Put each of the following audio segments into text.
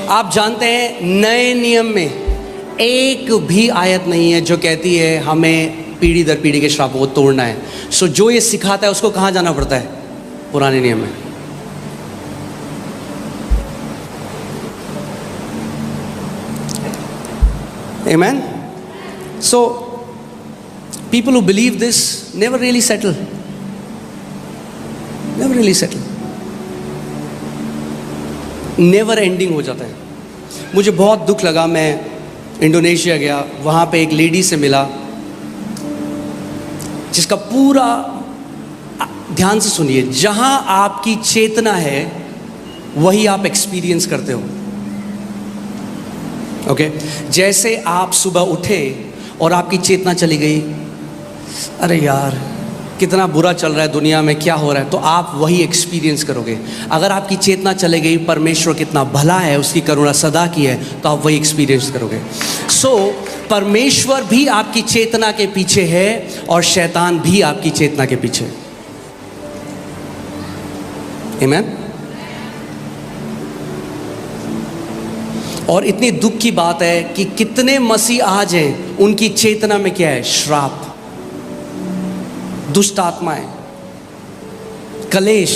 आप जानते हैं नए नियम में एक भी आयत नहीं है जो कहती है हमें पीढ़ी दर पीढ़ी के श्रापों को तोड़ना है। सो जो ये सिखाता है उसको कहाँ जाना पड़ता है? पुराने नियम में। Amen? So, people who believe this never really settle. Never really settle. Never ending हो जाता है। मुझे बहुत दुख लगा, मैं इंडोनेशिया गया, वहाँ पे एक लेडी से मिला जिसका पूरा, ध्यान से सुनिए, जहाँ आपकी चेतना है वही आप एक्सपीरियंस करते हो। ओके जैसे आप सुबह उठे और आपकी चेतना चली गई, अरे यार कितना बुरा चल रहा है दुनिया में, क्या हो रहा है, तो आप वही एक्सपीरियंस करोगे। अगर आपकी चेतना चले गई परमेश्वर कितना भला है, उसकी करुणा सदा की है, तो आप वही एक्सपीरियंस करोगे। सो परमेश्वर भी आपकी चेतना के पीछे है और शैतान भी आपकी चेतना के पीछे है। आमीन। और इतनी दुख की बात है कि कितने मसीह आज हैं, उनकी चेतना में क्या है? श्राप, दुष्ट आत्माएं, कलेश,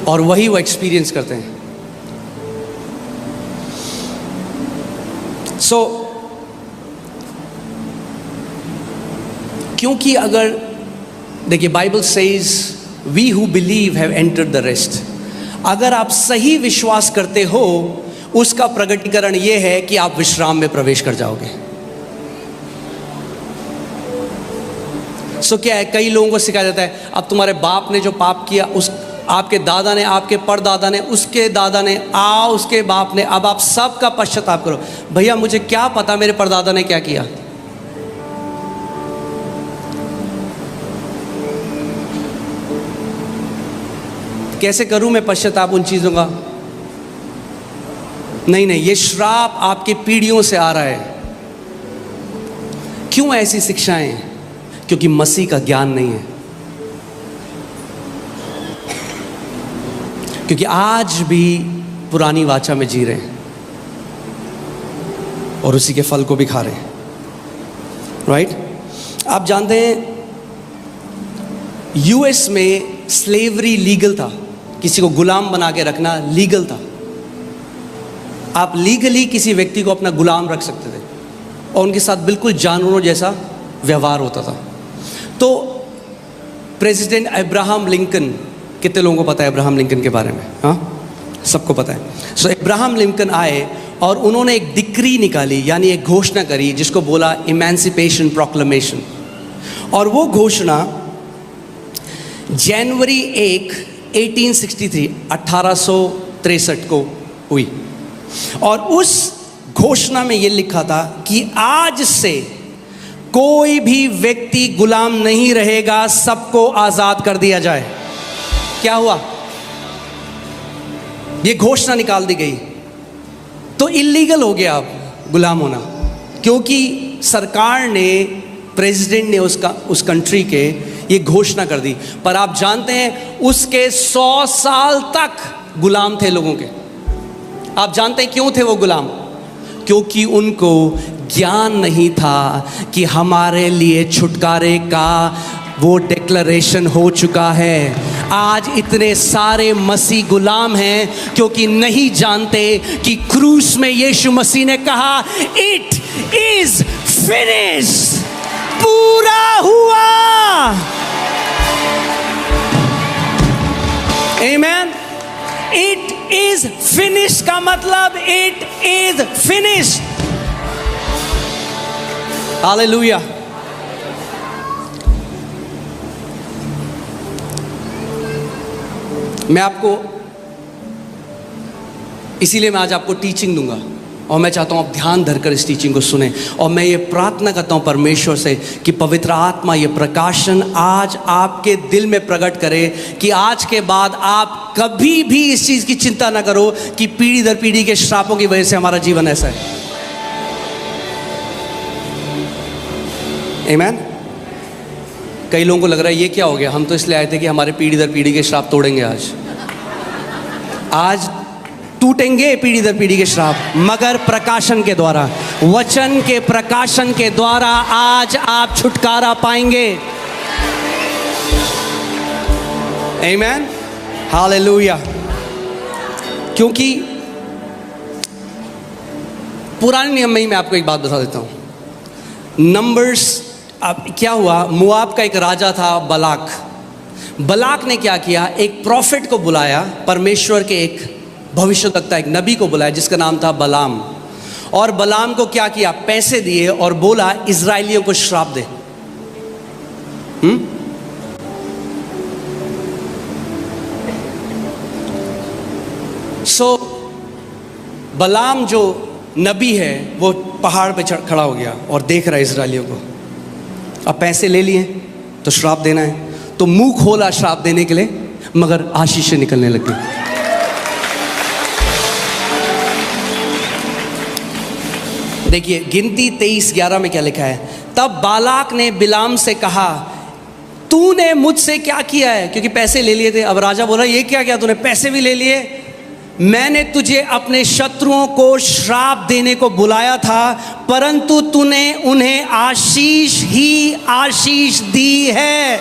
और वही वो एक्सपीरियंस करते हैं। सो क्योंकि अगर देखिए Bible says we who believe have entered the rest. अगर आप सही विश्वास करते हो, उसका प्रकटीकरण यह है कि आप विश्राम में प्रवेश कर जाओगे। सो क्या है, कई लोगों को सिखाया जाता है अब तुम्हारे बाप ने जो पाप किया, उस आपके दादा ने, आपके परदादा ने, उसके दादा ने, उसके बाप ने, अब आप सब का पश्चाताप करो। भैया मुझे क्या पता मेरे परदादा ने क्या किया? कैसे करूं मैं पश्चाताप उन चीज़ों का? नहीं नहीं, ये श्राप आपकी पीढ़ियों से आ रहा है। क्यों ऐसी शिक्षाएं? क्योंकि मसीह का ज्ञान नहीं है। क्योंकि आज भी पुरानी वाचा में जी रहे हैं और उसी के फल को भी खा रहे हैं। राइट? आप जानते हैं यूएस में स्लेवरी लीगल था, किसी को गुलाम बना के रखना लीगल था। आप लीगली किसी व्यक्ति को अपना गुलाम रख सकते थे और उनके साथ बिल्कुल जानवरों जैसा व्यवहार होता था। तो प्रेसिडेंट अब्राहम लिंकन, कितने लोगों को पता है अब्राहम लिंकन के बारे में? हाँ, सबको पता है। सो अब्राहम लिंकन आए और उन्होंने एक डिक्री निकाली, यानी एक घोषणा करी जिसको बोला इमेंसिपेशन प्रोक्लेमेशन। और वो घोषणा जनवरी 1, 1863 1863 को हुई। और उस घोषणा में ये लिखा था कि आज से कोई भी व्यक्ति गुलाम नहीं रहेगा, सबको आजाद कर दिया जाए। क्या हुआ? ये घोषणा निकाल दी गई तो इलीगल हो गया अब गुलाम होना, क्योंकि सरकार ने, प्रेसिडेंट ने उस कंट्री के ये घोषणा कर दी। पर आप जानते हैं उसके 100 साल तक गुलाम थे लोगों के। आप जानते हैं क्यों थे वो गुलाम? क्योंकि उनको ज्ञान नहीं था कि हमारे लिए छुटकारे का वो डिक्लेरेशन हो चुका है। आज इतने सारे मसीह गुलाम हैं क्योंकि नहीं जानते कि क्रूस में यीशु मसीह ने कहा इट इज फिनिश्ड, पूरा हुआ। आमीन। इट इज फिनिश्ड का मतलब इट इज फिनिश्ड। हालेलुया। मैं आपको, इसीलिए मैं आज आपको टीचिंग दूंगा और मैं चाहता हूं आप ध्यान धरकर इस टीचिंग को सुने। और मैं ये प्रार्थना करता हूं परमेश्वर से कि पवित्र आत्मा ये प्रकाशन आज आपके दिल में प्रकट करे कि आज के बाद आप कभी भी इस चीज़ की चिंता ना करो कि पीढ़ी दर पीढ़ी के श्रापों की वजह से हमारा जीवन ऐसा है। आमीन। कई लोगों को लग रहा है ये क्या हो गया, हम तो इसलिए आए थे कि हमारे पीढ़ी दर पीढ़ी के श्राप तोड़ेंगे आज। आज टूटेंगे पीढ़ी दर पीढ़ी के श्राप, मगर प्रकाशन के द्वारा, वचन के प्रकाशन के द्वारा आज आप छुटकारा पाएंगे। आमीन, हालेलुया। क्योंकि पुराने नियम में ही मैं आपको एक बात बता देता हूं। नंबर्स, अब क्या हुआ, मोआब का एक राजा था बलाक। बलाक ने क्या किया, एक प्रॉफिट को बुलाया, परमेश्वर के एक भविष्यवक्ता, एक नबी को बुलाया जिसका नाम था बलाम। और बलाम को क्या किया, पैसे दिए और बोला इजराइलियों को श्राप दे। बलाम जो नबी है वो पहाड़ पे खड़ा हो गया और देख रहा है इजराइलियों को। अब पैसे ले लिए तो श्राप देना है, तो मुंह खोला श्राप देने के लिए, मगर आशीषें निकलने लगी। देखिए गिनती 23:11 में क्या लिखा है, तब बालाक ने बिलाम से कहा तूने मुझसे क्या किया है, क्योंकि पैसे ले लिए थे। अब राजा बोला ये क्या किया तूने, पैसे भी ले लिए, मैंने तुझे अपने शत्रुओं को श्राप देने को बुलाया था, परंतु तूने उन्हें आशीष ही आशीष दी है।